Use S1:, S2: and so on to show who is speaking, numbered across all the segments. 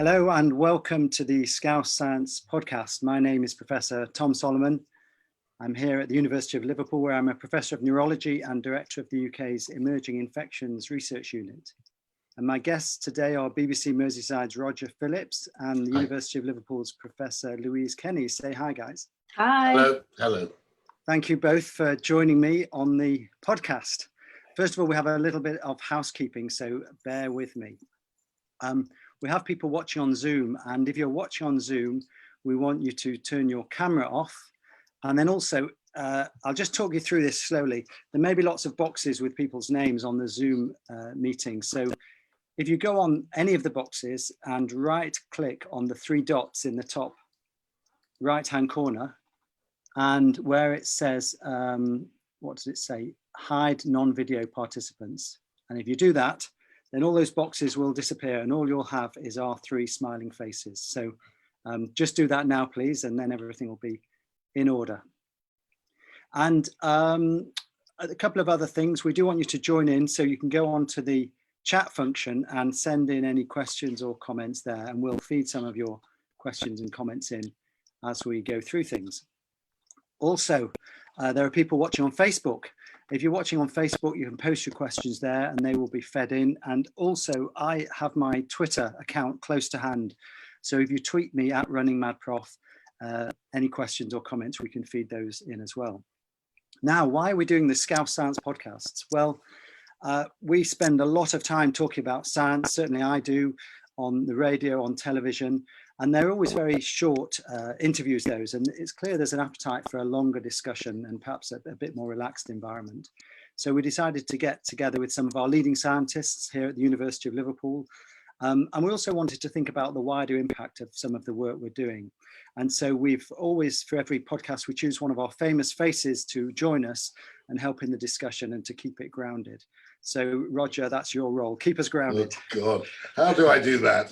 S1: Hello and welcome to the Scouse Science Podcast. My name is Professor Tom Solomon. I'm here at the University of Liverpool, where I'm a Professor of Neurology and Director of the UK's Emerging Infections Research Unit. And my guests today are BBC Merseyside's Roger Phillips and the University of Liverpool's Professor Louise Kenny. Say hi, guys.
S2: Hi.
S3: Hello. Hello.
S1: Thank you both for joining me on the podcast. First of all, we have a little bit of housekeeping, so bear with me. We have people watching on Zoom, and if you're watching on Zoom, we want you to turn your camera off. And then also, I'll just talk you through this slowly. There may be lots of boxes with people's names on the Zoom meeting. So if you go on any of the boxes and right click on the three dots in the top right-hand corner, and where it says, what does it say? Hide non-video participants. And if you do that, then all those boxes will disappear and all you'll have is our three smiling faces. So just do that now, please, and then everything will be in order. And a couple of other things, we do want you to join in, so you can go on to the chat function and send in any questions or comments there, and we'll feed some of your questions and comments in as we go through things. Also, there are people watching on Facebook. If you're watching on Facebook, you can post your questions there and they will be fed in. And also, I have my Twitter account close to hand. So if you tweet me at runningmadprof, any questions or comments, we can feed those in as well. Now, why are we doing the Scouse Science Podcasts? Well, we spend a lot of time talking about science, certainly I do, on the radio, on television, and they're always very short interviews, those, and it's clear there's an appetite for a longer discussion and perhaps a bit more relaxed environment. So we decided to get together with some of our leading scientists here at the University of Liverpool, and we also wanted to think about the wider impact of some of the work we're doing. And so we've always, for every podcast, we choose one of our famous faces to join us and help in the discussion and to keep it grounded. So Roger, that's your role. Keep us grounded.
S3: Oh God, how do I do that?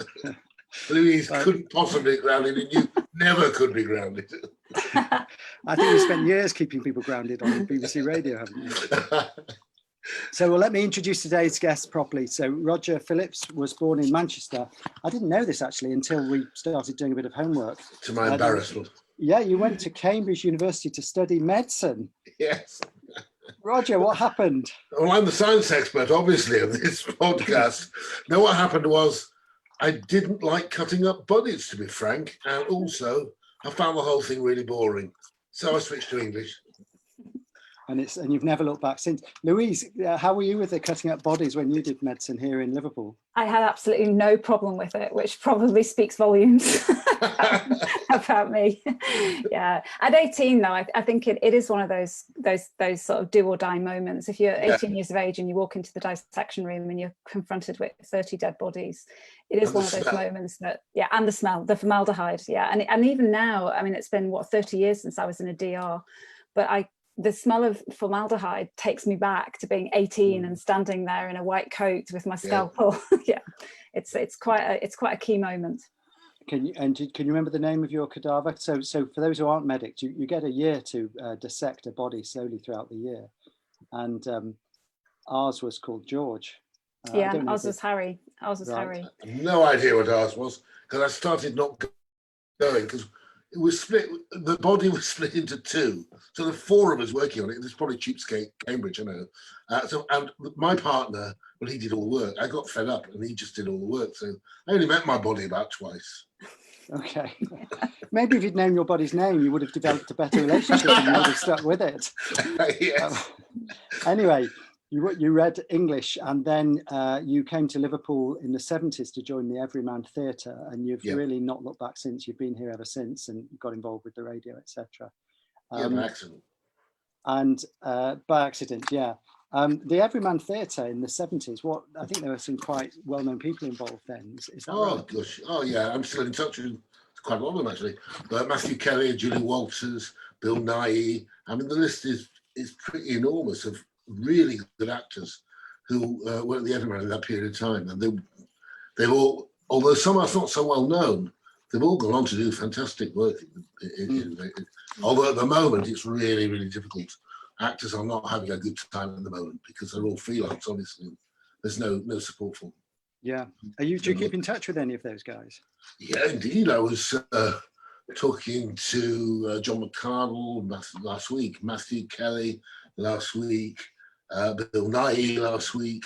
S3: Louise couldn't possibly be grounded, and you never could be grounded.
S1: I think you spent years keeping people grounded on BBC Radio, haven't you? So well, let me introduce today's guests properly. So Roger Phillips was born in Manchester. I didn't know this actually until we started doing a bit of homework.
S3: To my embarrassment.
S1: Yeah, you went to Cambridge University to study medicine.
S3: Yes.
S1: Roger, what happened?
S3: Well, I'm the science expert, obviously, of this podcast. No, what happened was I didn't like cutting up bodies, to be frank, and also I found the whole thing really boring. So I switched to English.
S1: And you've never looked back since. Louise, how were you with the cutting up bodies when you did medicine here in Liverpool?
S2: I had absolutely no problem with it, which probably speaks volumes about me. Yeah, at 18 though, I think it is one of those sort of do or die moments. If you're 18 years of age and you walk into the dissection room and you're confronted with 30 dead bodies, it is one of those moments that, yeah, and the smell, the formaldehyde, yeah, and even now, I mean, it's been what, 30 years since I was in a DR, but the smell of formaldehyde takes me back to being 18 and standing there in a white coat with my scalpel. Yeah, it's quite a key moment.
S1: Can you remember the name of your cadaver? So for those who aren't medics, you get a year to dissect a body slowly throughout the year, and ours was called George.
S2: Yeah, ours was Harry. Ours was Harry.
S3: I have no idea what ours was because I started not going because it was split. The body was split into two, so the four of us working on it. There's probably cheapskate Cambridge, I know. And my partner, well, he did all the work. I got fed up, and he just did all the work. So I only met my body about twice.
S1: Okay, maybe if you'd known your body's name, you would have developed a better relationship, and you would have stuck with it.
S3: Yes.
S1: Anyway, you read English, and then you came to Liverpool in the 70s to join the Everyman Theatre, and you've really not looked back since. You've been here ever since and got involved with the radio, etc.
S3: By accident.
S1: And by accident, yeah. The Everyman Theatre in the 70s, I think there were some quite well-known people involved then. Is that right?
S3: Gosh. Oh, yeah. I'm still in touch with quite a lot of them, actually. Matthew Kelly, Julie Walters, Bill Nighy. I mean, the list is pretty enormous of really good actors who were at the Everyman in that period of time. And they've all, although some are not so well known, they've all gone on to do fantastic work. Although at the moment, it's really, really difficult. Actors are not having a good time at the moment because they're all freelance, obviously. There's no support for them.
S1: Yeah. Do you keep in touch with any of those guys?
S3: Yeah, indeed. I was talking to John McCardle last week, Matthew Kelly last week, Bill Nye last week.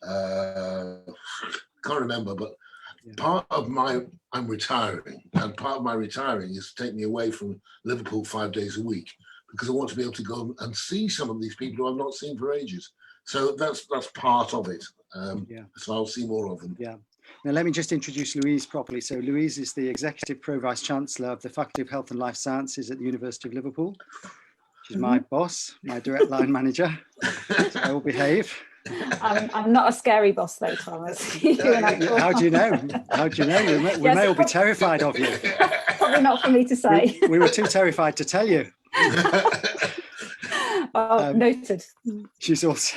S3: Can't remember, but I'm retiring, and part of my retiring is to take me away from Liverpool 5 days a week, because I want to be able to go and see some of these people who I've not seen for ages. So that's part of it. So I'll see more of them.
S1: Yeah. Now let me just introduce Louise properly. So Louise is the Executive Pro Vice Chancellor of the Faculty of Health and Life Sciences at the University of Liverpool. She's my boss, my direct line manager. So I will behave.
S2: I'm not a scary boss though, Thomas.
S1: How do you know? How do you know? We may all be terrified of you.
S2: Probably not for me to say.
S1: We were too terrified to tell you.
S2: Noted.
S1: She's also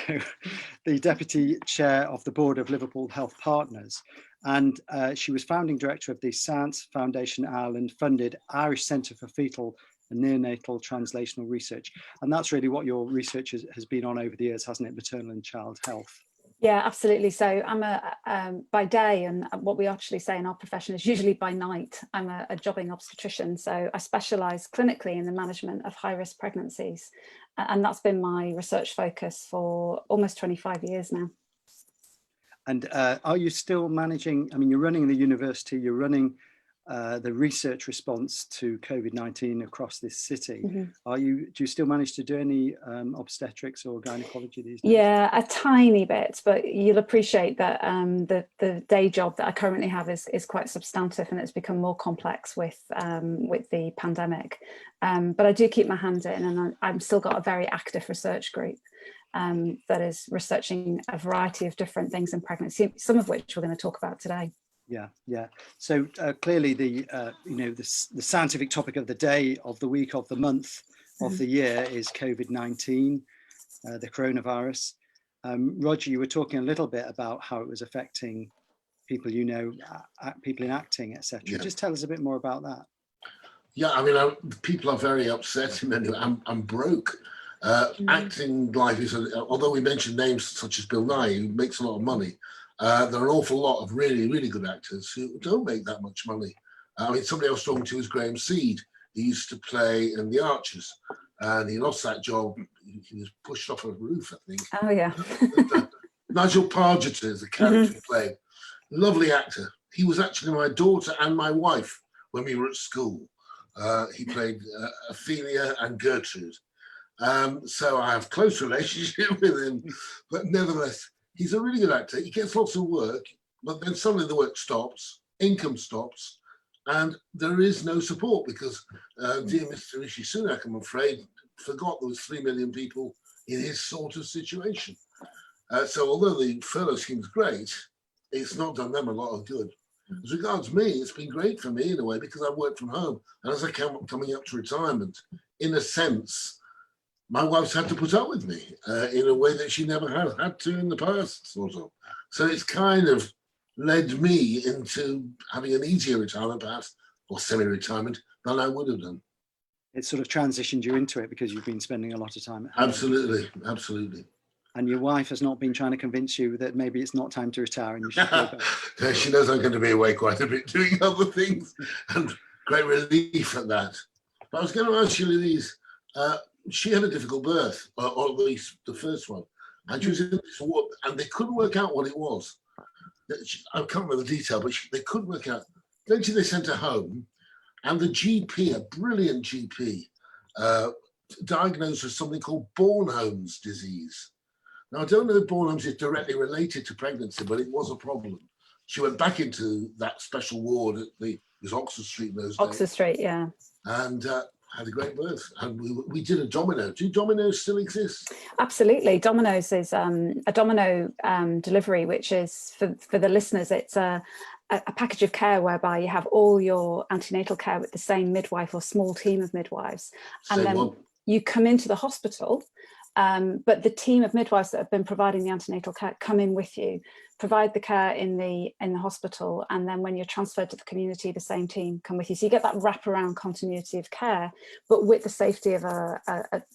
S1: the Deputy Chair of the Board of Liverpool Health Partners, and she was founding director of the Science Foundation Ireland funded Irish Centre for Fetal and Neonatal Translational Research. And that's really what your research has been on over the years, hasn't it? Maternal and child health.
S2: Yeah, absolutely. So I'm by day, and what we actually say in our profession is usually by night, I'm a jobbing obstetrician. So I specialise clinically in the management of high-risk pregnancies. And that's been my research focus for almost 25 years now.
S1: And are you still managing, I mean, you're running the university, you're running the research response to COVID-19 across this city. Mm-hmm. Do you still manage to do any obstetrics or gynecology these days?
S2: Yeah, a tiny bit, but you'll appreciate that the day job that I currently have is quite substantive, and it's become more complex with the pandemic. But I do keep my hand in, and I've still got a very active research group that is researching a variety of different things in pregnancy, some of which we're going to talk about today.
S1: Yeah. So clearly, the scientific topic of the day, of the week, of the month, of the year is COVID-19, the coronavirus. Roger, you were talking a little bit about how it was affecting people, people in acting, etc. Yeah. Just tell us a bit more about that.
S3: Yeah, I mean, people are very upset. I'm broke. Acting life is, although we mentioned names such as Bill Nye, who makes a lot of money. There are an awful lot of really, really good actors who don't make that much money. I mean, somebody I was talking to was Graham Seed. He used to play in The Archers, and he lost that job. He was pushed off a roof, I think.
S2: Oh, yeah.
S3: Nigel Pargeter is the character he played. Lovely actor. He was actually my daughter and my wife when we were at school. He played Ophelia and Gertrude. So I have a close relationship with him, but nevertheless, he's a really good actor. He gets lots of work, but then suddenly the work stops, income stops, and there is no support because dear Mr. Rishi Sunak, I'm afraid, forgot there was 3 million people in his sort of situation. So although the furlough scheme's great, it's not done them a lot of good. As regards me, it's been great for me in a way because I work from home. And as I come coming up to retirement, in a sense, my wife's had to put up with me in a way that she never has had to in the past, sort of. So it's kind of led me into having an easier retirement, perhaps, or semi-retirement, than I would have done.
S1: It sort of transitioned you into it because you've been spending a lot of time at home.
S3: Absolutely.
S1: And your wife has not been trying to convince you that maybe it's not time to retire and you should go back.
S3: She knows I'm going to be away quite a bit doing other things, and great relief at that. But I was going to ask you, Louise, she had a difficult birth, or at least the first one, and she was in this ward, and they couldn't work out what it was. I can't remember the detail, but they couldn't work out. Eventually, they sent her home, and the GP, a brilliant GP, diagnosed with something called Bornholm's disease. Now, I don't know if Bornholm's is directly related to pregnancy, but it was a problem. She went back into that special ward at it was Oxford Street in those days.
S2: Oxford Street, yeah.
S3: And had a great birth. And we did a domino. Do dominoes still exist?
S2: Absolutely. Dominoes is a domino delivery, which is, for the listeners, it's a package of care whereby you have all your antenatal care with the same midwife or small team of midwives. And then you come into the hospital But the team of midwives that have been providing the antenatal care come in with you, provide the care in the hospital, and then when you're transferred to the community, the same team come with you. So you get that wraparound continuity of care, but with the safety of a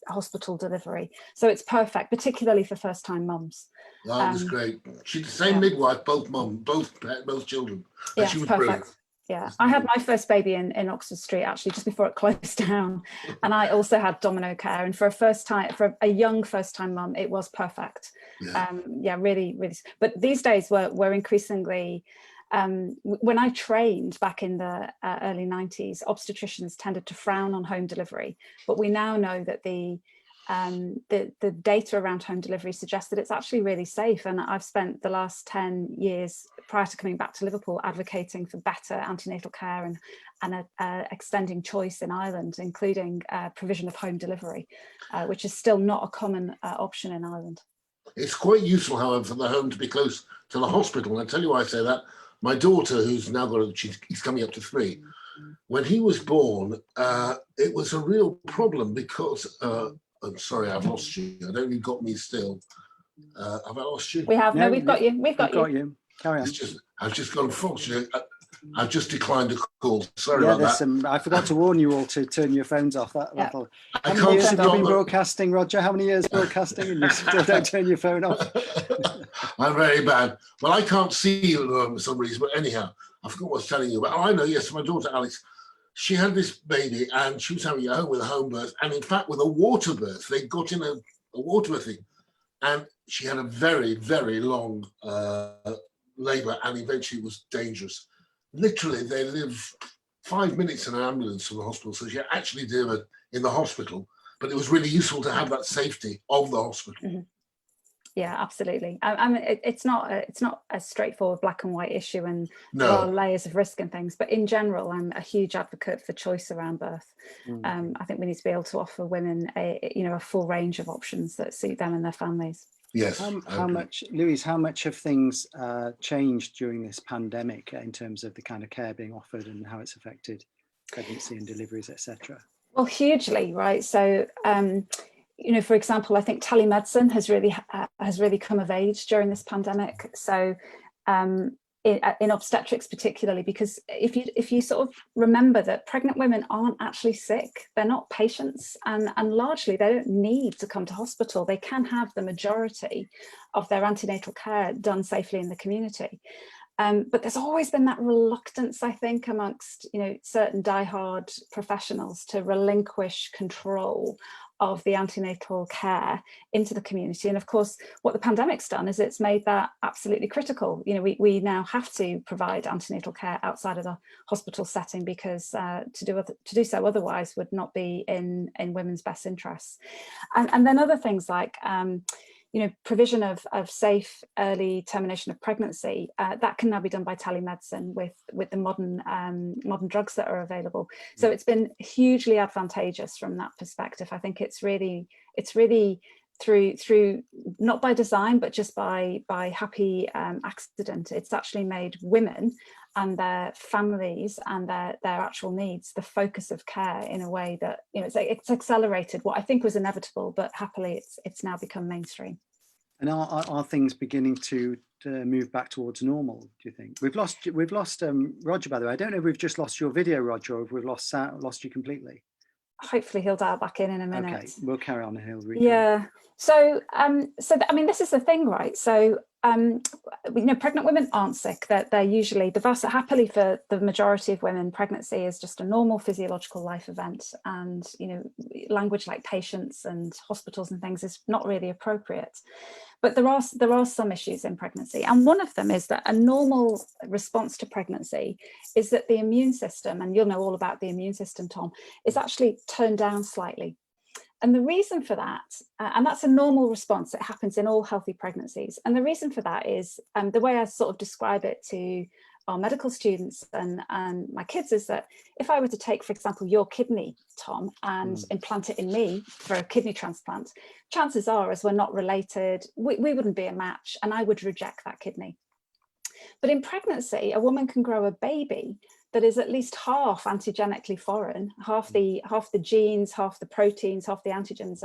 S2: hospital delivery. So it's perfect, particularly for first-time mums.
S3: That was great. She's the same midwife, both children. And
S2: yeah,
S3: she was
S2: perfect.
S3: brilliant.
S2: Yeah, I had my first baby in Oxford Street, actually, just before it closed down. And I also had domino care. And for a young first-time mum, it was perfect. Yeah, really, really. But these days we're increasingly, when I trained back in the early 90s, obstetricians tended to frown on home delivery. But we now know that the data around home delivery suggests that it's actually really safe. And I've spent the last 10 years prior to coming back to Liverpool advocating for better antenatal care and extending choice in Ireland, including provision of home delivery, which is still not a common option in Ireland.
S3: It's quite useful, however, for the home to be close to the hospital. And I tell you why I say that. My daughter, who's now he's coming up to 3, when he was born, it was a real problem because I'm sorry, I've lost you. I don't think you've got me still. Have I lost you?
S2: We have. No, we've got you. We've got you.
S1: Carry on.
S3: I've just gone false. I've just declined a call. Sorry about that.
S1: I forgot to warn you all to turn your phones off. How many years have you been broadcasting, Roger? How many years broadcasting and you still don't turn your phone off?
S3: I'm very bad. Well, I can't see you for some reason, but anyhow, I forgot what I was telling you about. Oh, I know, yes, my daughter Alice. She had this baby and she was having a home with a home birth, and in fact with a water birth. They got in a water birthing, and she had a very, very long labour, and eventually it was dangerous. Literally, they live 5 minutes in an ambulance from the hospital, so she actually delivered in the hospital, but it was really useful to have that safety of the hospital.
S2: Mm-hmm. Yeah, absolutely. I mean, it's not a straightforward black and white issue, and there are layers of risk and things. But in general, I'm a huge advocate for choice around birth. I think we need to be able to offer women a full range of options that suit them and their families.
S3: Yes.
S1: How much, Louise? How much have things changed during this pandemic in terms of the kind of care being offered and how it's affected pregnancy and deliveries, etc.? Well,
S2: hugely, right? So. For example, I think telemedicine has really come of age during this pandemic. So in obstetrics particularly, because if you sort of remember that pregnant women aren't actually sick, they're not patients, and largely they don't need to come to hospital. They can have the majority of their antenatal care done safely in the community. But there's always been that reluctance, I think, amongst certain diehard professionals to relinquish control of the antenatal care into the community. And of course, what the pandemic's done is it's made that absolutely critical. We now have to provide antenatal care outside of the hospital setting, because to do so otherwise would not be in women's best interests. And then other things like provision of safe early termination of pregnancy, that can now be done by telemedicine with the modern drugs that are available. So it's been hugely advantageous from that perspective. I think it's really through not by design, but just by happy accident. It's actually made women and their families and their actual needs the focus of care in a way that it's accelerated what I think was inevitable, but happily it's now become mainstream.
S1: And are things beginning to move back towards normal, do you think? We've lost Roger, by the way. I don't know if we've just lost your video, Roger, or if we've lost you completely.
S2: Hopefully he'll dial back in a minute.
S1: Okay, we'll carry on and he'll read.
S2: Yeah. So I mean, this is the thing, right? So pregnant women aren't sick. They're usually happily for the majority of women, pregnancy is just a normal physiological life event, and language like patients and hospitals and things is not really appropriate. But there are some issues in pregnancy, and one of them is that a normal response to pregnancy is that the immune system, and you'll know all about the immune system, Tom, is actually turned down slightly. And the reason for that, and that's a normal response, it happens in all healthy pregnancies. And the reason for that is, the way I sort of describe it to our medical students and my kids is that if I were to take, for example, your kidney, Tom, and implant it in me for a kidney transplant, chances are, as we're not related, we wouldn't be a match, and I would reject that kidney. But in pregnancy, a woman can grow a baby that is at least half antigenically foreign. Half the genes, half the proteins, half the antigens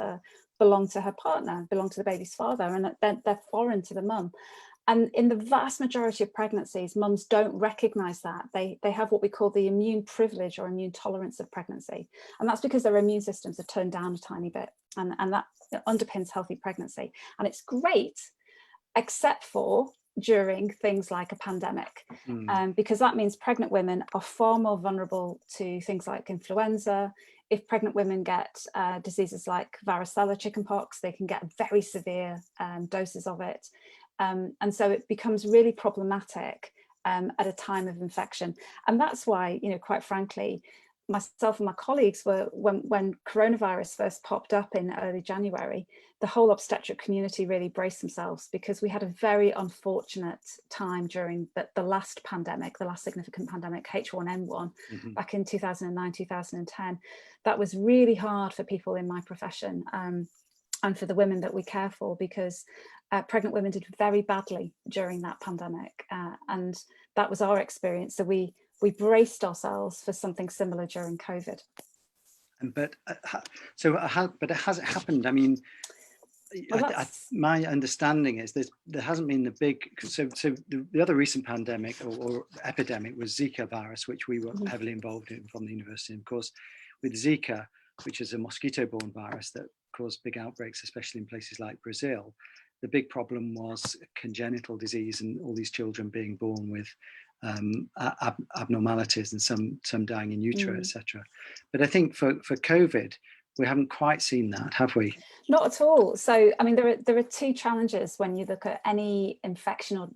S2: belong to her partner, belong to the baby's father, and they're foreign to the mum. And in the vast majority of pregnancies, mums don't recognise that. They have what we call the immune privilege or immune tolerance of pregnancy. And that's because their immune systems are turned down a tiny bit. And that underpins healthy pregnancy. And it's great, except for during things like a pandemic, because that means pregnant women are far more vulnerable to things like influenza. If pregnant women get diseases like varicella chickenpox, they can get very severe doses of it. And so it becomes really problematic at a time of infection. And that's why, quite frankly, myself and my colleagues were, when coronavirus first popped up in early January, the whole obstetric community really braced themselves, because we had a very unfortunate time during the last pandemic, the last significant pandemic, H1N1, back in 2009, 2010. That was really hard for people in my profession. And for the women that we care for, because pregnant women did very badly during that pandemic. And that was our experience. So we braced ourselves for something similar during COVID.
S1: But it hasn't happened. I mean, my understanding is there hasn't been the big, so the other recent pandemic or epidemic was Zika virus, which we were heavily involved in from the university. And of course, with Zika, which is a mosquito-borne virus that caused big outbreaks, especially in places like Brazil, the big problem was congenital disease and all these children being born with abnormalities and some dying in utero, etc. But I think for COVID, we haven't quite seen that, have we?
S2: Not at all. So, I mean, there are two challenges when you look at any infection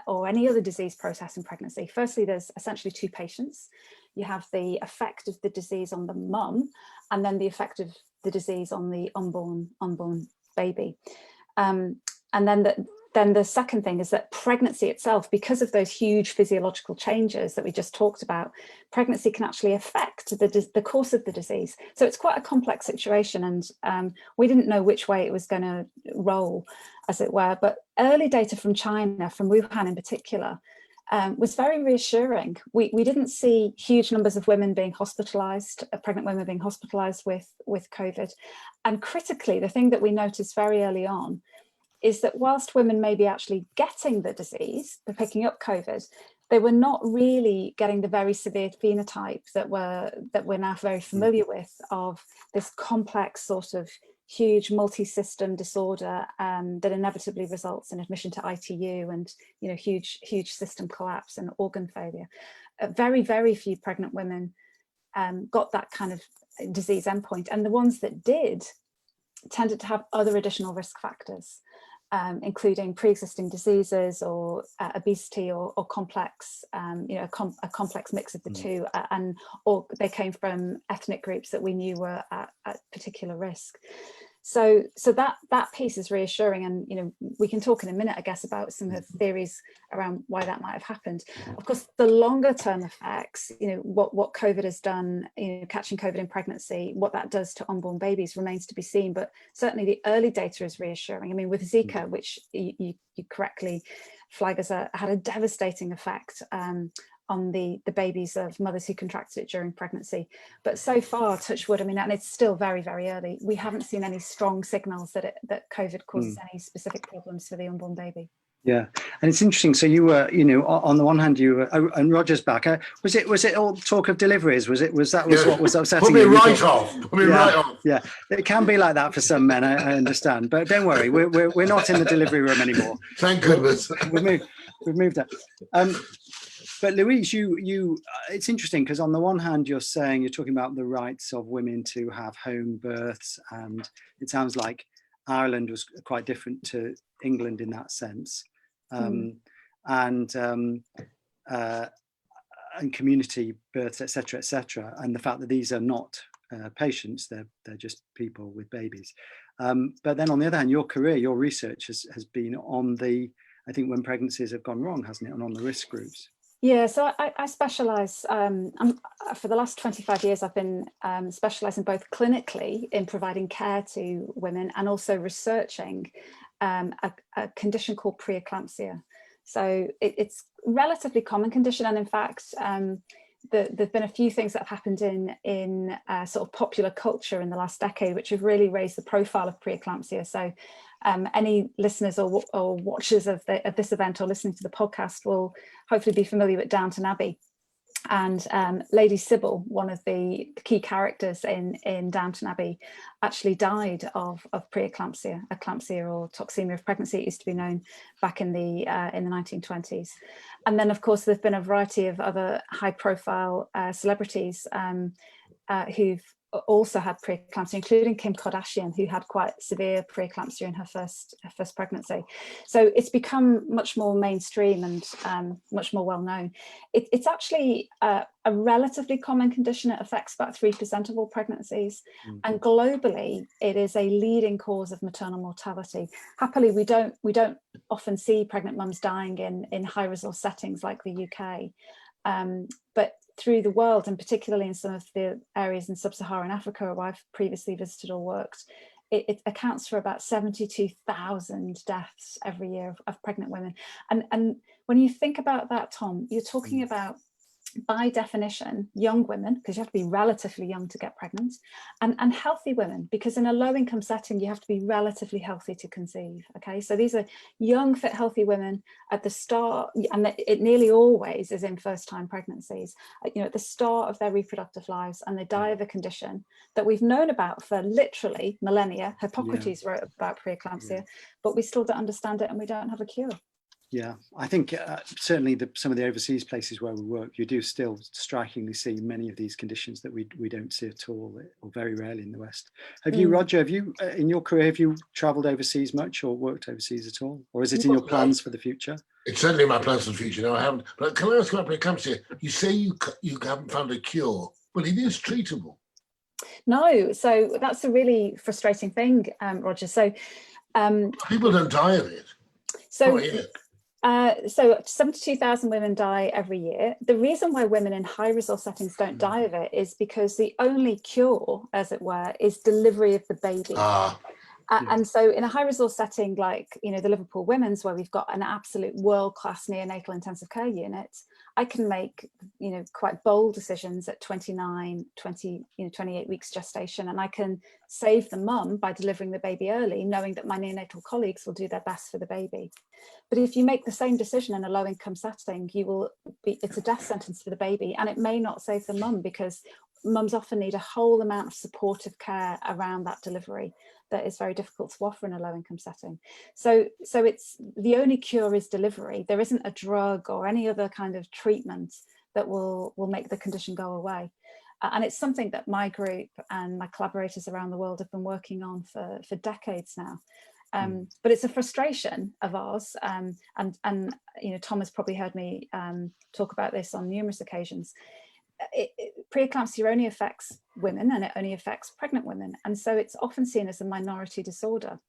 S2: or any other disease process in pregnancy. Firstly, there's essentially two patients. You have the effect of the disease on the mum, and then the effect of the disease on the unborn baby. And then the second thing is that pregnancy itself, because of those huge physiological changes that we just talked about, pregnancy can actually affect the course of the disease. So it's quite a complex situation, and we didn't know which way it was going to roll, as it were. But early data from China, from Wuhan in particular, was very reassuring. We didn't see huge numbers of women being hospitalised, pregnant women being hospitalised with COVID. And critically, the thing that we noticed very early on is that whilst women may be actually getting the disease, they're picking up COVID, they were not really getting the very severe phenotype that we're now very familiar with, of this complex sort of huge multi-system disorder that inevitably results in admission to ITU and huge system collapse and organ failure. Very, very few pregnant women got that kind of disease endpoint, and the ones that did tended to have other additional risk factors, including pre-existing diseases or obesity or complex, a complex mix of the two, or they came from ethnic groups that we knew were at particular risk. So that piece is reassuring, and we can talk in a minute, I guess, about some of the theories around why that might have happened. Of course, the longer term effects, what COVID has done, catching COVID in pregnancy, what that does to unborn babies remains to be seen. But certainly the early data is reassuring. I mean, with Zika, which you correctly flag as had a devastating effect on the babies of mothers who contracted it during pregnancy. But so far, touch wood, I mean, and it's still very, very early, we haven't seen any strong signals that COVID causes any specific problems for the unborn baby.
S1: Yeah, and it's interesting. So you were, on the one hand, you were, and Roger's back. Was it all talk of deliveries? Was what was upsetting?
S3: Put me right off.
S1: Yeah, it can be like that for some men. I understand, but don't worry, we're not in the delivery room anymore.
S3: Thank goodness.
S1: We've moved on. But Louise, you it's interesting because on the one hand, you're talking about the rights of women to have home births, and it sounds like Ireland was quite different to England in that sense. And community births, etc., and the fact that these are not patients, they're just people with babies. But then on the other hand, your research has been on I think when pregnancies have gone wrong, hasn't it, and on the risk groups.
S2: Yeah, so I specialise, for the last 25 years, I've been specialising both clinically in providing care to women and also researching a condition called preeclampsia. So it's a relatively common condition, and in fact, there've been a few things that have happened in sort of popular culture in the last decade, which have really raised the profile of preeclampsia. So any listeners or watchers of this event or listening to the podcast will hopefully be familiar with Downton Abbey. And Lady Sybil, one of the key characters in Downton Abbey, actually died of preeclampsia, eclampsia or toxemia of pregnancy, it used to be known back in the 1920s. And then, of course, there's been a variety of other high-profile celebrities who've also had preeclampsia, including Kim Kardashian, who had quite severe preeclampsia in her first pregnancy. So it's become much more mainstream and much more well known. It's actually a relatively common condition. It affects about 3% of all pregnancies, and globally, it is a leading cause of maternal mortality. Happily, we don't often see pregnant mums dying in high resource settings like the UK, but through the world, and particularly in some of the areas in sub-Saharan Africa where I've previously visited or worked, it accounts for about 72,000 deaths every year of pregnant women. And when you think about that, Tom, you're talking about, by definition, young women, because you have to be relatively young to get pregnant, and healthy women, because in a low-income setting, you have to be relatively healthy to conceive. Okay, so these are young, fit, healthy women at the start, and it nearly always is in first-time pregnancies, at the start of their reproductive lives, and they die of a condition that we've known about for literally millennia. Hippocrates wrote about preeclampsia, but we still don't understand it, and we don't have a cure.
S1: Yeah, I think certainly some of the overseas places where we work, you do still strikingly see many of these conditions that we don't see at all, or very rarely in the West. Have you, Roger, in your career, have you travelled overseas much or worked overseas at all? Or is it in your plans for the future?
S3: It's certainly in my plans for the future. No, I haven't. But can I ask about preeclampsia? You say you haven't found a cure, but it is treatable.
S2: No, so that's a really frustrating thing, Roger. So
S3: people don't die of it.
S2: So 72,000 women die every year. The reason why women in high resource settings don't die of it is because the only cure, as it were, is delivery of the baby. And so in a high resource setting like the Liverpool Women's, where we've got an absolute world-class neonatal intensive care unit, I can make quite bold decisions at 29, 20, 28 weeks gestation, and I can save the mum by delivering the baby early, knowing that my neonatal colleagues will do their best for the baby. But if you make the same decision in a low-income setting, it's a death sentence for the baby, and it may not save the mum, because mums often need a whole amount of supportive care around that delivery that is very difficult to offer in a low-income setting. So it's the only cure is delivery. There isn't a drug or any other kind of treatment that will make the condition go away. And it's something that my group and my collaborators around the world have been working on for decades now. But it's a frustration of ours, and Tom has probably heard me talk about this on numerous occasions. Preeclampsia only affects women, and it only affects pregnant women, and so it's often seen as a minority disorder.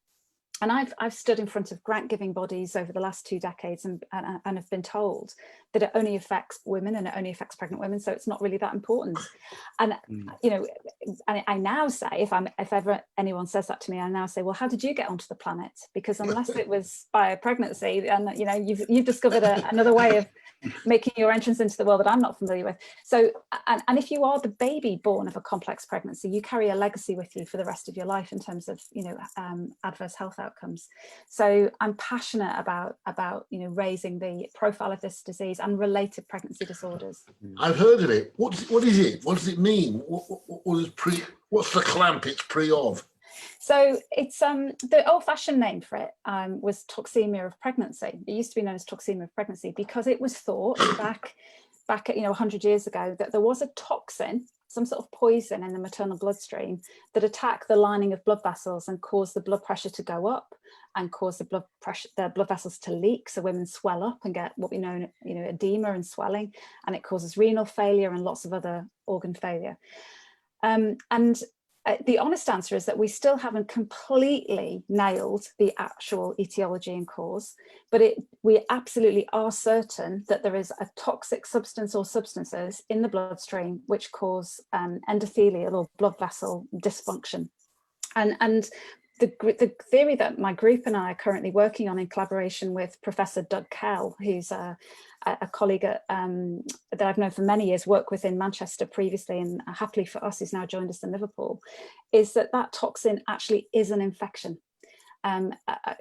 S2: And I've stood in front of grant-giving bodies over the last 2 decades and have been told that it only affects women and it only affects pregnant women, so it's not really that important. And I now say, if ever anyone says that to me, I now say, well, how did you get onto the planet? Because unless it was by a pregnancy, and you've discovered another way of making your entrance into the world that I'm not familiar with. So, and if you are the baby born of a complex pregnancy, you carry a legacy with you for the rest of your life in terms of adverse health outcomes. So I'm passionate about raising the profile of this disease and related pregnancy disorders.
S3: I've heard of it. What is it? What does it mean? What's the clamp it's pre of?
S2: So it's the old-fashioned name for it was toxemia of pregnancy. It used to be known as toxemia of pregnancy because it was thought back 100 years ago that there was a toxin, some sort of poison in the maternal bloodstream that attacked the lining of blood vessels and caused the blood pressure to go up and cause the blood vessels to leak, so women swell up and get what we know, edema and swelling, and it causes renal failure and lots of other organ failure. The honest answer is that we still haven't completely nailed the actual etiology and cause, but we absolutely are certain that there is a toxic substance or substances in the bloodstream which cause endothelial or blood vessel dysfunction. And the theory that my group and I are currently working on in collaboration with Professor Doug Kell, who's a colleague that I've known for many years, worked with in Manchester previously, and happily for us, he's now joined us in Liverpool, is that toxin actually is an infection.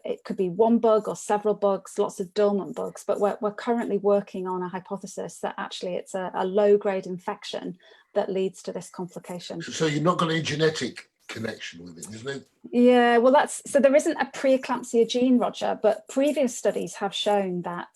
S2: It could be one bug or several bugs, lots of dormant bugs, but we're currently working on a hypothesis that actually it's a low-grade infection that leads to this complication.
S3: So you're not got any genetic connection with it, isn't it?
S2: Yeah, well, so there isn't a preeclampsia gene, Roger, but previous studies have shown that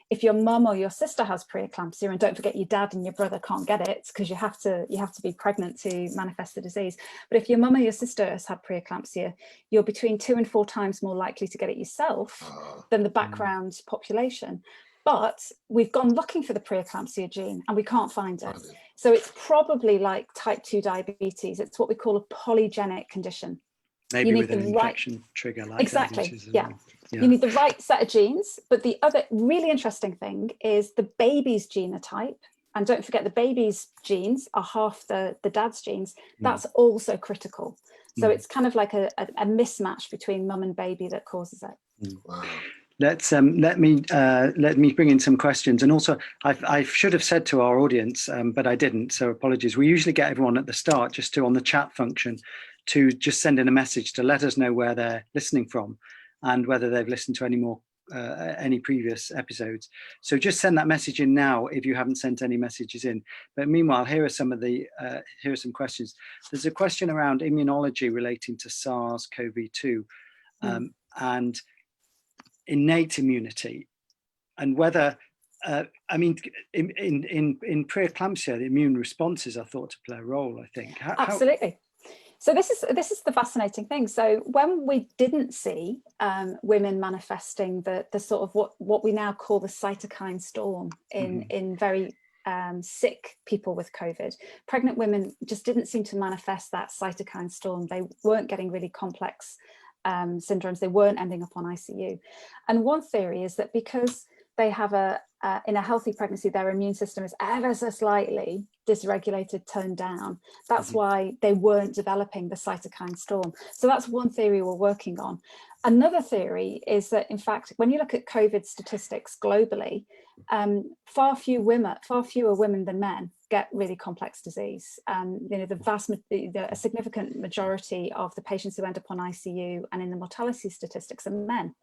S2: if your mum or your sister has preeclampsia, and don't forget your dad and your brother can't get it because you have to be pregnant to manifest the disease. But if your mum or your sister has had preeclampsia, you're between 2 and 4 times more likely to get it yourself than the background population. But we've gone looking for the preeclampsia gene and we can't find it. So it's probably like type 2 diabetes. It's what we call a polygenic condition.
S1: Maybe with an infection trigger like diabetes.
S2: Yeah. You need the right set of genes. But the other really interesting thing is the baby's genotype. And don't forget, the baby's genes are half the dad's genes. That's also critical. So it's kind of like a mismatch between mum and baby that causes it.
S3: Wow.
S1: Let me bring in some questions, and also I should have said to our audience, but I didn't, so apologies. We usually get everyone at the start just to, on the chat function, to just send in a message to let us know where they're listening from and whether they've listened to any previous episodes. So just send that message in now if you haven't sent any messages in. But meanwhile, here are some questions. There's a question around immunology relating to SARS-CoV-2 and innate immunity, and whether in preeclampsia the immune responses are thought to play a role, I think.
S2: Absolutely. So this is the fascinating thing. So when we didn't see women manifesting the sort of what we now call the cytokine storm in very sick people with COVID, pregnant women just didn't seem to manifest that cytokine storm. They weren't getting really complex syndromes. They weren't ending up on ICU. And one theory is that because they have in a healthy pregnancy, their immune system is ever so slightly dysregulated, toned down. That's why they weren't developing the cytokine storm. So that's one theory we're working on. Another theory is that, in fact, when you look at COVID statistics globally, far fewer women than men get really complex disease. A significant majority of the patients who end up on ICU and in the mortality statistics are men.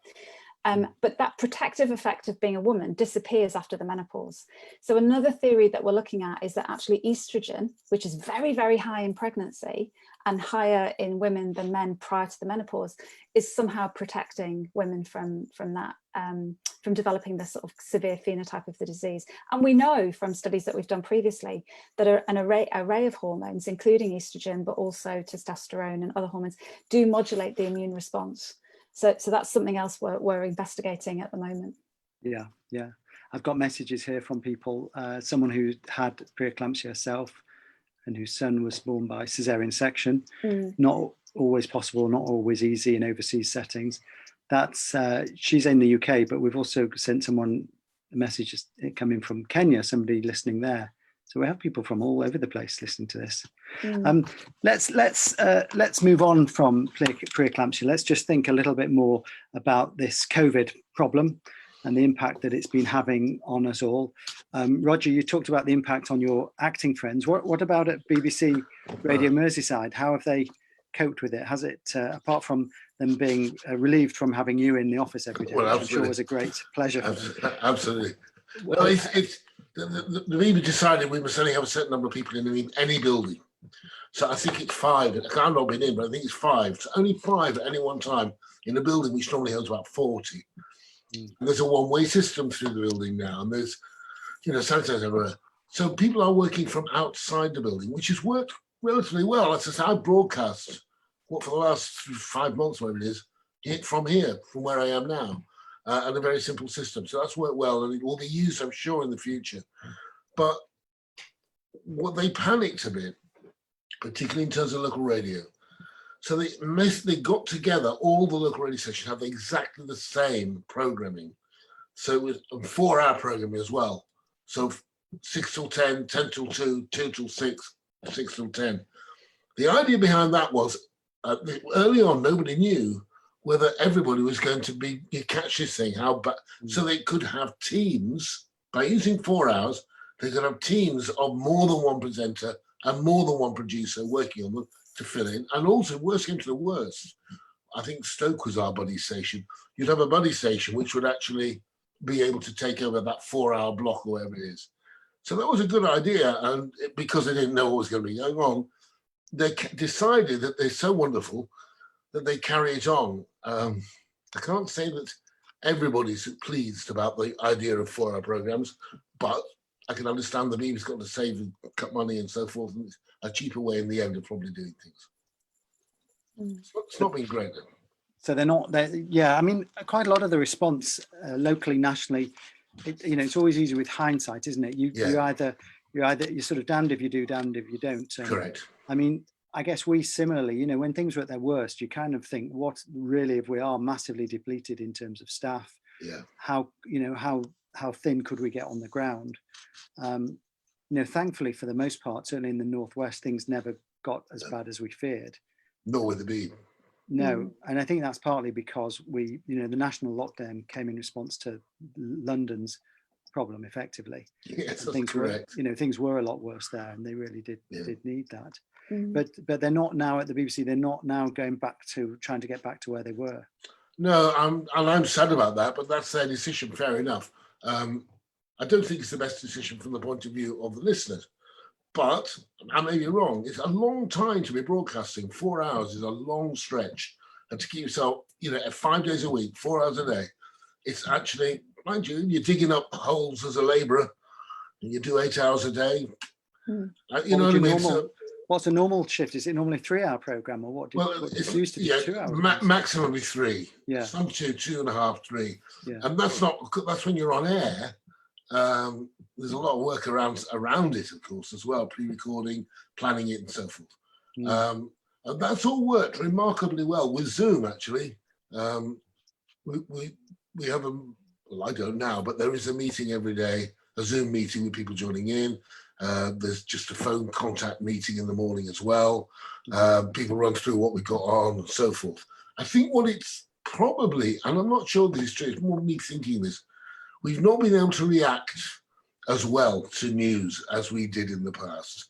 S2: But that protective effect of being a woman disappears after the menopause. So another theory that we're looking at is that actually estrogen, which is very, very high in pregnancy and higher in women than men prior to the menopause, is somehow protecting women from that, from developing this sort of severe phenotype of the disease. And we know from studies that we've done previously that an array of hormones, including estrogen, but also testosterone and other hormones, do modulate the immune response. So that's something else we're investigating at the moment. Yeah.
S1: I've got messages here from people, someone who had preeclampsia herself and whose son was born by caesarean section. Not always possible, not always easy in overseas settings. That's she's in the UK, but we've also sent someone a message coming from Kenya, somebody listening there. So we have people from all over the place listening to this. Let's move on from preeclampsia. Let's just think a little bit more about this COVID problem and the impact that it's been having on us all. Roger, you talked about the impact on your acting friends. What about at BBC Radio Merseyside? How have they coped with it? Has it, apart from them being relieved from having you in the office every day, which I'm sure was a great pleasure.
S3: Absolutely. Well, it's the BBC decided we must only have a certain number of people in any building. So I think it's 5. I've not been in, but I think it's 5. So only 5 at any one time in a building which normally holds about 40. And there's a one-way system through the building now, and there's, sanitizer everywhere. So people are working from outside the building, which has worked relatively well. As I say, I broadcast for the last 5 months, whatever it is, from here, from where I am now. And a very simple system. So that's worked well, and it will be used, I'm sure, in the future. But what they panicked a bit, particularly in terms of local radio. So they got together, all the local radio stations have exactly the same programming. So it was a 4-hour programming as well. So 6 till 10, 10 till 2, 2 till 6, 6 till 10. The idea behind that was early on, nobody knew whether everybody was going to catch this thing, so they could have teams, by using 4 hours, they could have teams of more than one presenter and more than one producer working on them to fill in. And also, worst came to the worst, I think Stoke was our buddy station. You'd have a buddy station which would actually be able to take over that 4 hour block or whatever it is. So that was a good idea. And because they didn't know what was going to be going on, they decided that they're so wonderful that they carry it on. I can't say that everybody's pleased about the idea of 4 hour programs, but I can understand the BBC's got to save and cut money and so forth, and it's a cheaper way in the end of probably doing things. It's not been great.
S1: So they're not there. Yeah, I mean, quite a lot of the response locally, nationally, it's always easy with hindsight, isn't it? You're sort of damned if you do, damned if you don't.
S3: Correct.
S1: I mean, I guess we similarly, when things are at their worst, you kind of think, what really, if we are massively depleted in terms of staff, how thin could we get on the ground? Thankfully, for the most part, certainly in the Northwest, things never got as bad as we feared.
S3: Nor would it be.
S1: No, and I think that's partly because the national lockdown came in response to London's problem, effectively.
S3: Yes,
S1: things
S3: correct.
S1: Things were a lot worse there, and they really did need that.
S2: Mm.
S1: But they're not now at the BBC. They're not now trying to get back to where they were.
S3: No, I'm sad about that, but that's their decision. Fair enough. I don't think it's the best decision from the point of view of the listeners. But I may be wrong. It's a long time to be broadcasting. 4 hours is a long stretch, and to keep yourself, 5 days a week, 4 hours a day. It's actually, mind you, you're digging up holes as a labourer, and you do 8 hours a day. You know what I mean?
S1: What's a normal shift? Is it normally a 3 hour program, or what? It used to be 2 hours.
S3: Maximum 3.
S1: Yeah.
S3: Some 2.5, 3.
S1: Yeah.
S3: And that's when you're on air. There's a lot of work around it, of course, as well, pre-recording, planning it, and so forth. And that's all worked remarkably well with Zoom. Actually, we have I don't now, but there is a meeting every day, a Zoom meeting with people joining in. There's just a phone contact meeting in the morning as well. People run through what we've got on and so forth. I think what it's probably, and I'm not sure this is true, it's more me thinking this, we've not been able to react as well to news as we did in the past.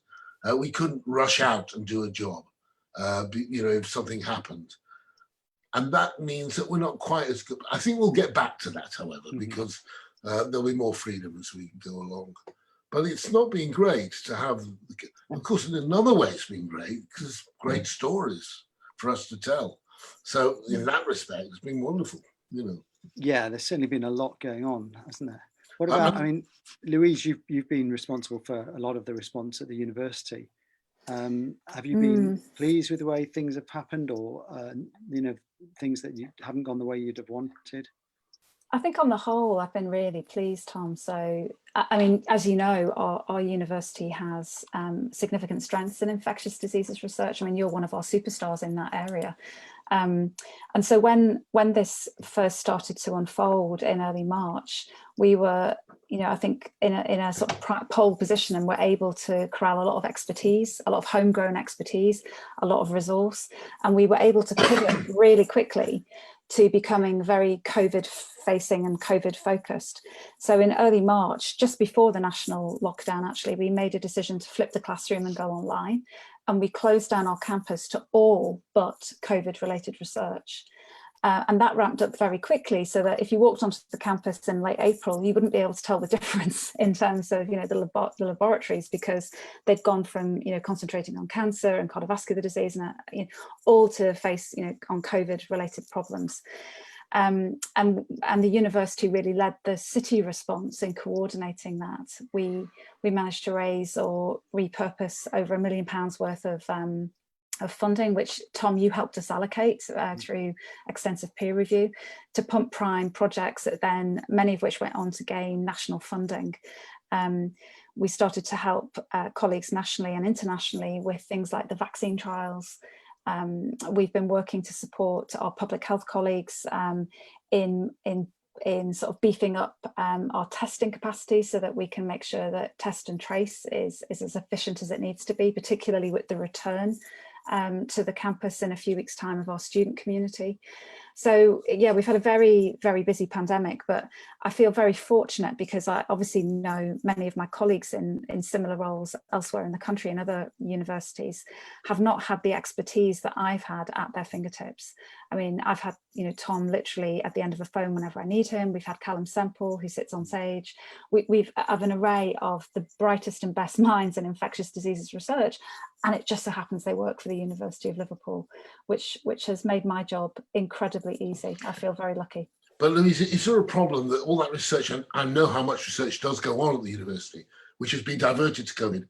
S3: We couldn't rush out and do a job, if something happened. And that means that we're not quite as good. I think we'll get back to that, however, because there'll be more freedom as we go along. But it's not been great to have, of course, in another way it's been great, because great stories for us to tell. So in that respect, it's been wonderful,
S1: Yeah, there's certainly been a lot going on, hasn't there? What about, Louise, you've been responsible for a lot of the response at the university. Have you been pleased with the way things have happened, or, things that you haven't gone the way you'd have wanted?
S2: I think on the whole, I've been really pleased, Tom. So, as you know, our university has significant strengths in infectious diseases research. You're one of our superstars in that area. And so when this first started to unfold in early March, we were, I think in a sort of pole position, and were able to corral a lot of expertise, a lot of homegrown expertise, a lot of resource, and we were able to pivot really quickly to becoming very COVID facing and COVID focused. So in early March, just before the national lockdown, actually, we made a decision to flip the classroom and go online. And we closed down our campus to all but COVID related research. And that ramped up very quickly, so that if you walked onto the campus in late April, you wouldn't be able to tell the difference in terms of, the laboratories, because they'd gone from, concentrating on cancer and cardiovascular disease, and all to face, on COVID-related problems. And the university really led the city response in coordinating that. We managed to raise or repurpose over £1 million worth of funding, which, Tom, you helped us allocate through extensive peer review, to pump prime projects that then, many of which went on to gain national funding. We started to help colleagues nationally and internationally with things like the vaccine trials. We've been working to support our public health colleagues in sort of beefing up our testing capacity, so that we can make sure that test and trace is as efficient as it needs to be, particularly with the return to the campus in a few weeks' time of our student community. So yeah, we've had a very, very busy pandemic, but I feel very fortunate because I obviously know many of my colleagues in similar roles elsewhere in the country and other universities have not had the expertise that I've had at their fingertips. I mean, I've had, you know, Tom literally at the end of a phone whenever I need him. We've had Callum Semple, who sits on stage. We've have an array of the brightest and best minds in infectious diseases research. And it just so happens they work for the University of Liverpool, which has made my job incredibly easy. I feel very lucky.
S3: But Louise, is there a problem that all that research, and I know how much research does go on at the university, which has been diverted to COVID,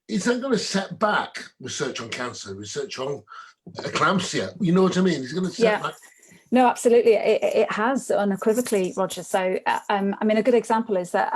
S3: is that going to set back research on cancer, research on eclampsia? You know what I mean? Is it going to set back?
S2: No, absolutely. It has unequivocally, Roger. So, I mean, a good example is that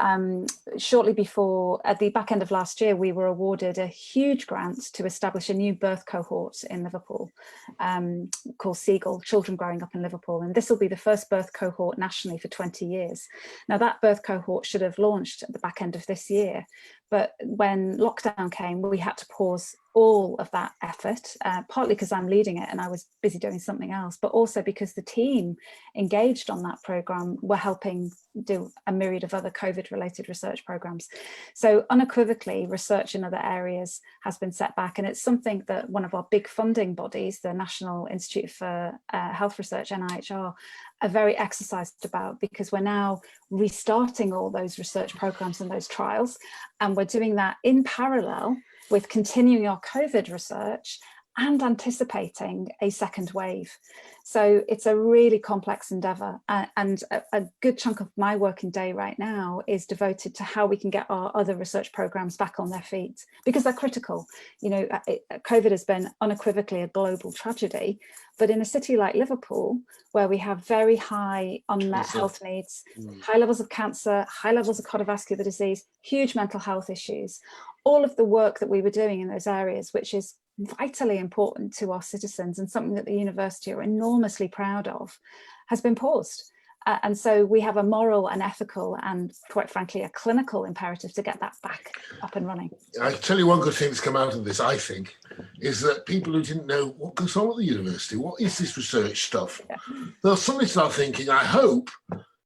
S2: shortly before, at the back end of last year, we were awarded a huge grant to establish a new birth cohort in Liverpool called Seagull, Children Growing Up in Liverpool. And this will be the first birth cohort nationally for 20 years. Now, that birth cohort should have launched at the back end of this year. But when lockdown came, we had to pause all of that effort, partly because I'm leading it and I was busy doing something else, but also because the team engaged on that programme were helping do a myriad of other COVID-related research programmes. So unequivocally, research in other areas has been set back, and it's something that one of our big funding bodies, the National Institute for Health Research, NIHR, are very exercised about, because we're now restarting all those research programmes and those trials, and we're doing that in parallel with continuing our COVID research and anticipating a second wave. So it's a really complex endeavour, and a good chunk of my working day right now is devoted to how we can get our other research programmes back on their feet, because they're critical. You know, COVID has been unequivocally a global tragedy, but in a city like Liverpool, where we have very high unmet health needs, high levels of cancer, high levels of cardiovascular disease, huge mental health issues, all of the work that we were doing in those areas, which is vitally important to our citizens and something that the university are enormously proud of, has been paused. And so we have a moral and ethical and, quite frankly, a clinical imperative to get that back up and running.
S3: I tell you one good thing that's come out of this, I think, is that people who didn't know what goes on at the university, what is this research stuff, they'll suddenly start thinking, I hope,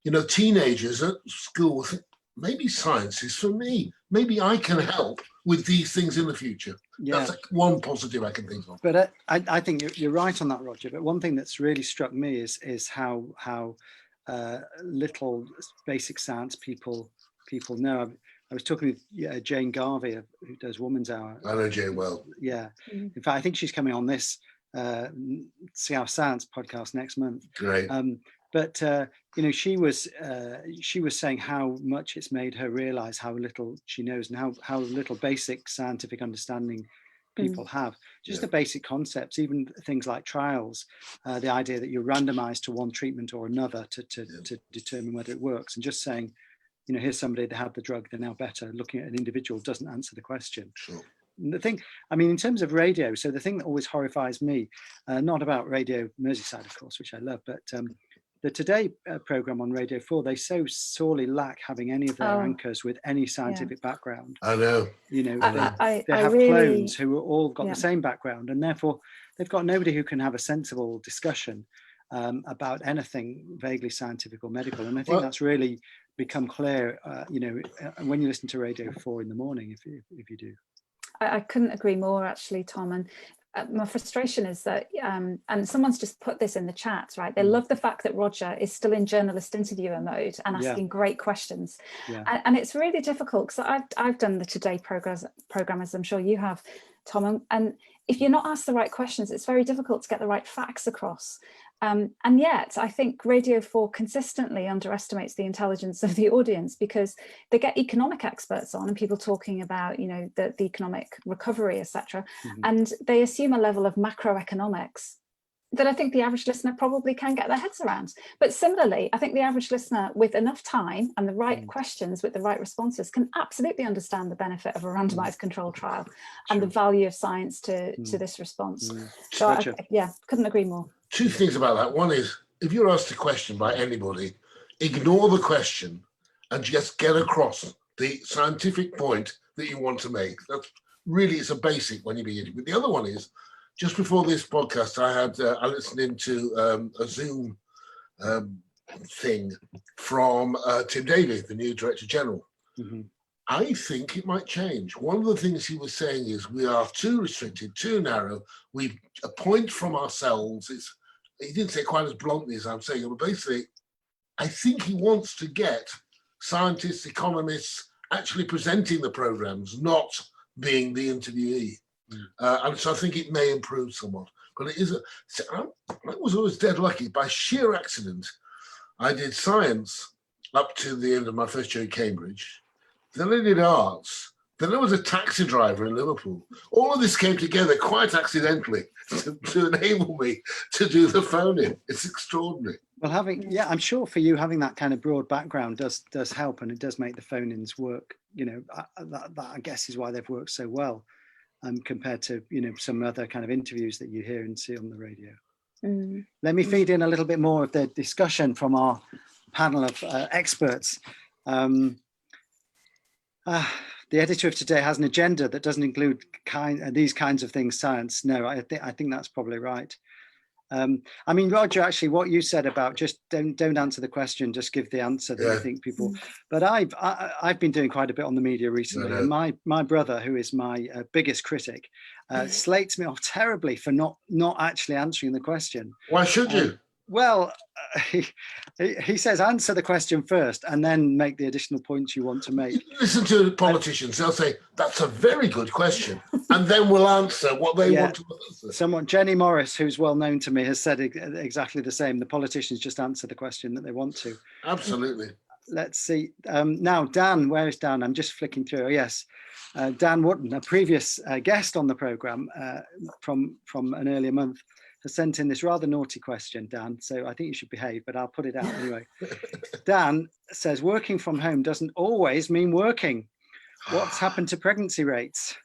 S3: you know, teenagers at school will think, maybe science is for me. Maybe I can help with these things in the future. Yeah. That's one positive I can think of.
S1: But I think you're right on that, Roger. But one thing that's really struck me is how little basic science people know. I was talking with Jane Garvey, who does Woman's Hour.
S3: I know Jane well.
S1: Yeah. In fact, I think she's coming on this Scouse Science podcast next month.
S3: Great.
S1: But you know, she was saying how much it's made her realise how little she knows and how little basic scientific understanding people have. Just the basic concepts, even things like trials, the idea that you're randomised to one treatment or another to determine whether it works, and just saying, you know, here's somebody that had the drug, they're now better. Looking at an individual doesn't answer the question.
S3: Sure.
S1: The thing, I mean, in terms of radio, so the thing that always horrifies me, not about Radio Merseyside, of course, which I love, but the Today programme on Radio 4, they so sorely lack having any of their anchors with any scientific background.
S3: I know.
S1: You know, they have clones who all got the same background, and therefore they've got nobody who can have a sensible discussion about anything vaguely scientific or medical. And I think that's really become clear, you know, when you listen to Radio 4 in the morning, if you do.
S2: I couldn't agree more, actually, Tom. And my frustration is that, and someone's just put this in the chat, right? They love the fact that Roger is still in journalist interviewer mode and asking great questions. And it's really difficult, because I've done the Today program, as I'm sure you have, Tom. And if you're not asked the right questions, it's very difficult to get the right facts across. And yet, I think Radio 4 consistently underestimates the intelligence of the audience, because they get economic experts on and people talking about, you know, the economic recovery, etc. And they assume a level of macroeconomics that I think the average listener probably can get their heads around. But similarly, I think the average listener, with enough time and the right questions with the right responses, can absolutely understand the benefit of a randomized control trial and the value of science to this response. So I couldn't agree more.
S3: Two things about that. One is, if you're asked a question by anybody, ignore the question and just get across the scientific point that you want to make. That's really, it's a basic when you begin. But the other one is, just before this podcast, I listened into a Zoom thing from Tim Daly, the new Director General.
S1: Mm-hmm.
S3: I think it might change. One of the things he was saying is we are too restricted, too narrow. We appoint from ourselves. He didn't say it quite as bluntly as I'm saying it, but basically, I think he wants to get scientists, economists actually presenting the programs, not being the interviewee. And so I think it may improve somewhat. But it is I was always dead lucky. By sheer accident, I did science up to the end of my first year at Cambridge. Then I did arts. Then I was a taxi driver in Liverpool. All of this came together quite accidentally to enable me to do the phone-in. It's extraordinary.
S1: Well, I'm sure for you, having that kind of broad background does help, and it does make the phone-ins work. You know, that I guess is why they've worked so well, compared to, you know, some other kind of interviews that you hear and see on the radio. Mm. Let me feed in a little bit more of the discussion from our panel of experts. The editor of today has an agenda that doesn't include these kinds of things, science. No, I think that's probably right. I mean, Roger, actually, what you said about just don't answer the question, just give the answer that you think people. But I've been doing quite a bit on the media recently, and my brother, who is my biggest critic, slates me off terribly for not actually answering the question.
S3: Why should you?
S1: Well, he says answer the question first and then make the additional points you want to make.
S3: Listen to politicians, they'll say, that's a very good question. And then we'll answer what they want to answer.
S1: Jenny Morris, who's well known to me, has said exactly the same. The politicians just answer the question that they want to.
S3: Absolutely.
S1: Let's see. Now, Dan, where is Dan? I'm just flicking through. Oh, yes. Dan Wootton, a previous guest on the programme from an earlier month, has sent in this rather naughty question, Dan, so I think you should behave, but I'll put it out anyway. Dan says, working from home doesn't always mean working. What's happened to pregnancy rates?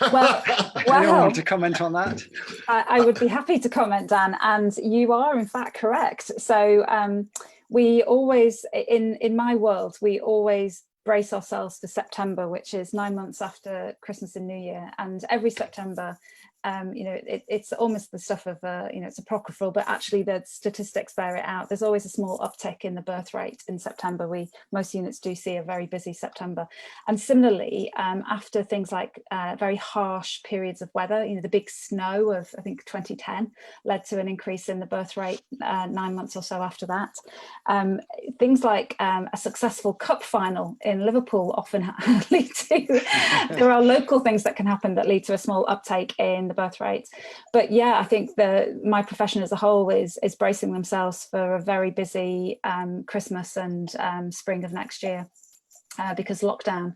S2: Well,
S1: anyone want to comment on that?
S2: I would be happy to comment, Dan, and you are in fact correct. So we always, in my world, we always brace ourselves for September, which is 9 months after Christmas and New Year, and every September, you know, it's almost the stuff of, you know, it's apocryphal, but actually the statistics bear it out. There's always a small uptick in the birth rate in September. Most units do see a very busy September. And similarly, after things like very harsh periods of weather, you know, the big snow of, I think, 2010 led to an increase in the birth rate 9 months or so after that. Things like a successful cup final in Liverpool often lead to, there are local things that can happen that lead to a small uptake in the birth rate. But yeah, I think my profession as a whole is bracing themselves for a very busy Christmas and spring of next year, because lockdown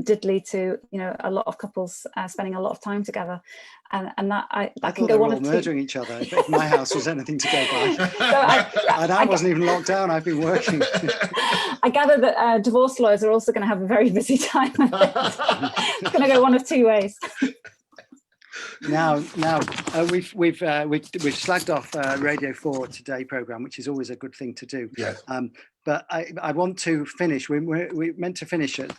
S2: did lead to, you know, a lot of couples spending a lot of time together, and that can go on.
S1: Murdering each other. If my house was anything to go by, and I wasn't even locked down. I've been working.
S2: I gather that divorce lawyers are also going to have a very busy time. It's going to go one of two ways.
S1: Now we've slagged off Radio 4 Today programme, which is always a good thing to do.
S3: Yes.
S1: But I want to finish. We're meant to finish at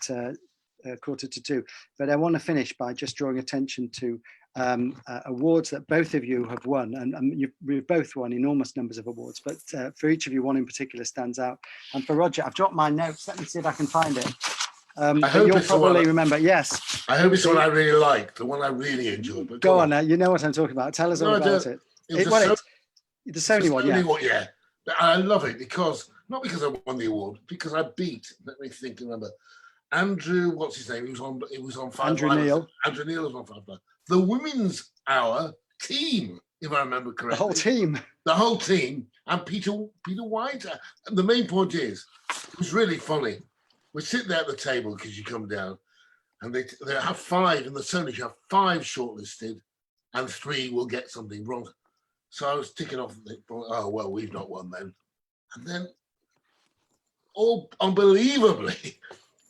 S1: 1:45, but I want to finish by just drawing attention to awards that both of you have won, and you've both won enormous numbers of awards. But for each of you, one in particular stands out. And for Roger, I've dropped my notes. Let me see if I can find it. I hope you'll probably remember. Yes.
S3: I hope it's one I really liked, the one I really enjoyed. But
S1: go on now. You know what I'm talking about. Tell us all about it. The Sony one,
S3: yeah. I love it not because I won the award, because I beat. Let me think. Remember, Andrew. What's his name? He was on 5
S1: Andrew Neil.
S3: Andrew Neil was on 5 Live. The Women's Hour team, if I remember correctly. The whole team, and Peter White. And the main point is, it was really funny. We sit there at the table because you come down, and they have 5 in the Sony. You have 5 shortlisted, and 3 will get something wrong. So I was ticking off. Oh well, we've not won then. And then, all unbelievably,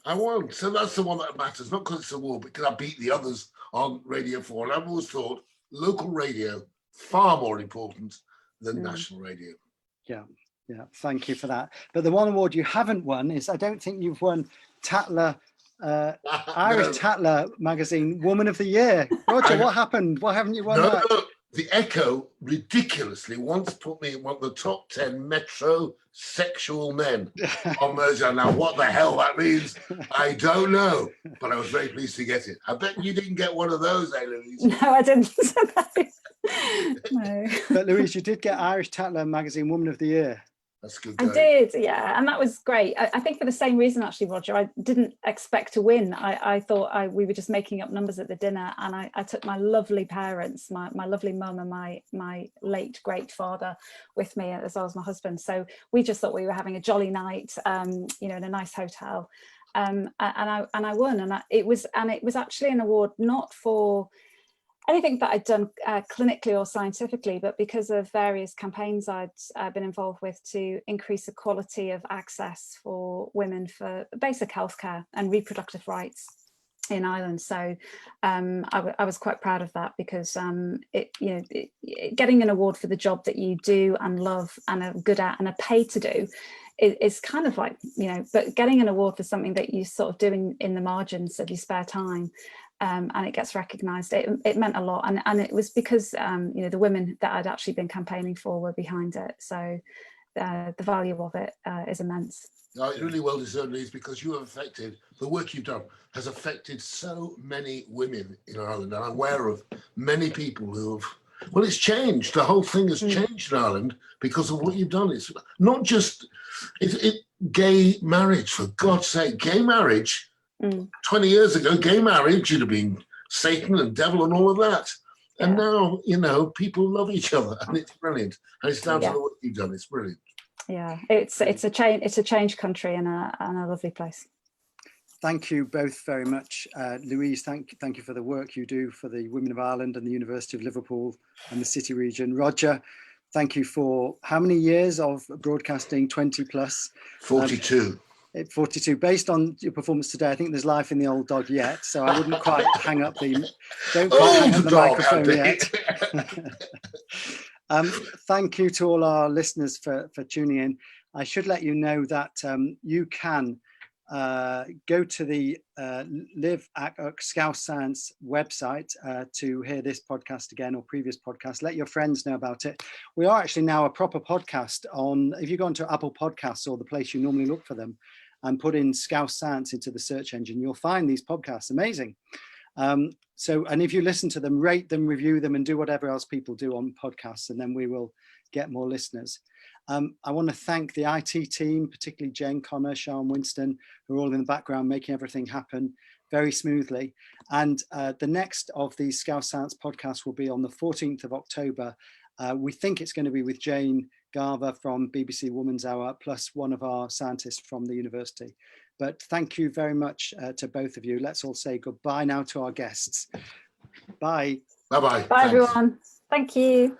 S3: I won. So that's the one that matters, not because it's an award, but because I beat the others on Radio 4. And I've always thought local radio far more important than national radio.
S1: Yeah. Yeah, thank you for that. But the one award you haven't won is, I don't think you've won Tatler, Irish Tatler magazine Woman of the Year. Roger, what happened? Why haven't you won that?
S3: The Echo ridiculously once put me in one of the top 10 metrosexual men on Merseyside. Now, what the hell that means, I don't know, but I was very pleased to get it. I bet you didn't get one of those, eh, Louise?
S2: No, I didn't. No.
S1: But Louise, you did get Irish Tatler magazine Woman of the Year.
S3: That's good.
S2: I did, yeah, and that was great. I think for the same reason, actually, Roger, I didn't expect to win. I thought we were just making up numbers at the dinner, and I took my lovely parents, my lovely mum and my late great father with me, as well as my husband. So we just thought we were having a jolly night, you know, in a nice hotel, and I won, and it was actually an award not for anything that I'd done clinically or scientifically, but because of various campaigns I'd been involved with to increase the quality of access for women for basic healthcare and reproductive rights in Ireland. So I was quite proud of that, because getting an award for the job that you do and love and are good at and are paid to do is kind of like, you know, but getting an award for something that you sort of do in the margins of your spare time, and it gets recognised, it meant a lot, and it was because you know, the women that I'd actually been campaigning for were behind it, so the value of it is immense.
S3: No, it's really well deserved, Louise, because you have affected, the work you've done has affected so many women in Ireland, and I'm aware of many people who have, well, it's changed, the whole thing has changed in Ireland because of what you've done. It's not just gay marriage, for God's sake, gay marriage. 20 years ago, gay marriage should have been Satan and devil and all of that. And now, you know, people love each other, and it's brilliant. And it's down to the work you've done. It's brilliant.
S2: Yeah, it's a change country and a lovely place.
S1: Thank you both very much. Louise, thank you for the work you do for the Women of Ireland and the University of Liverpool and the City region. Roger, thank you for how many years of broadcasting? 20 plus?
S3: 42.
S1: 42. Based on your performance today, I think there's life in the old dog yet, so I wouldn't quite hang up the microphone yet. Thank you to all our listeners for tuning in. I should let you know that you can go to the Live Scouse Science website to hear this podcast again or previous podcasts. Let your friends know about it. We are actually now a proper podcast on, if you go onto Apple Podcasts or the place you normally look for them and put in Scouse Science into the search engine, you'll find these podcasts. Amazing. And if you listen to them, rate them, review them, and do whatever else people do on podcasts, and then we will get more listeners. I want to thank the IT team, particularly Jane Connor, Sean Winston, who are all in the background making everything happen very smoothly. And the next of these Scouse Science podcasts will be on the 14th of October. We think it's going to be with Jane Garver from BBC Woman's Hour, plus one of our scientists from the university. But thank you very much to both of you. Let's all say goodbye now to our guests. Bye.
S3: Bye-bye.
S2: Bye, everyone. Thank you.